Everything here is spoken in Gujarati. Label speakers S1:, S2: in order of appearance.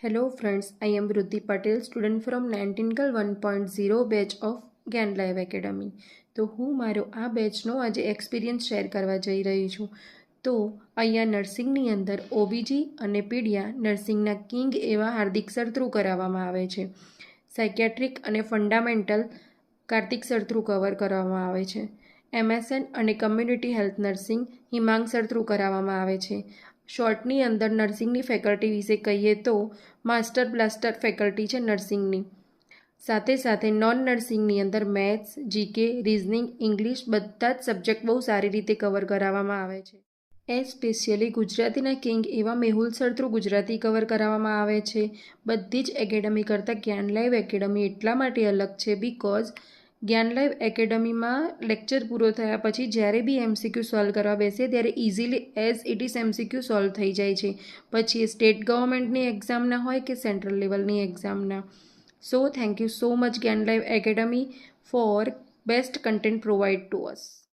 S1: Hello friends, I am Vruti Patel, student from 19cal 1.0 batch of જ્ઞાન લાઈવ એકેડમી. તો હું મારો આ બેચનો આજે એક્સપિરિયન્સ શેર કરવા જઈ રહી છું. તો અહીંયા નર્સિંગની અંદર ઓબીજી અને પીડિયા નર્સિંગના કિંગ એવા હાર્દિક સર થ્રુ કરાવવામાં આવે છે. સાયકિયાટ્રિક અને fundamental Kartik sir through cover કરવામાં આવે છે. એમએસએન અને community health nursing Himang sir through કરાવવામાં આવે છે. શોર્ટની અંદર નર્સિંગની ફેકલ્ટી વિશે કહીએ તો માસ્ટર બ્લાસ્ટર ફેકલ્ટી છે નર્સિંગની. સાથે સાથે નોન નર્સિંગની અંદર મેથ્સ, જીકે, રિઝનિંગ, ઇંગ્લિશ બધા જ સબ્જેક્ટ બહુ સારી રીતે કવર કરાવવામાં આવે છે. સ્પેશિયલી ગુજરાતીના કિંગ એવા Mehul sir through Gujarati cover કરાવવામાં આવે છે. બધી જ એકેડમી કરતાં જ્ઞાન લાઈવ એકેડમી એટલા માટે અલગ છે બિકોઝ જ્ઞાન લાઈવ એકેડમીમાં લેક્ચર પૂરો થયા પછી જ્યારે બી એમસીક્યુ સોલ્વ કરવા બેસે ત્યારે easily as it is MCQ solve થઈ જાય છે. પછી એ સ્ટેટ ગવર્મેન્ટની એક્ઝામના હોય કે સેન્ટ્રલ લેવલની એક્ઝામના. So thank you so much Gyan Live Academy for best content provide to us.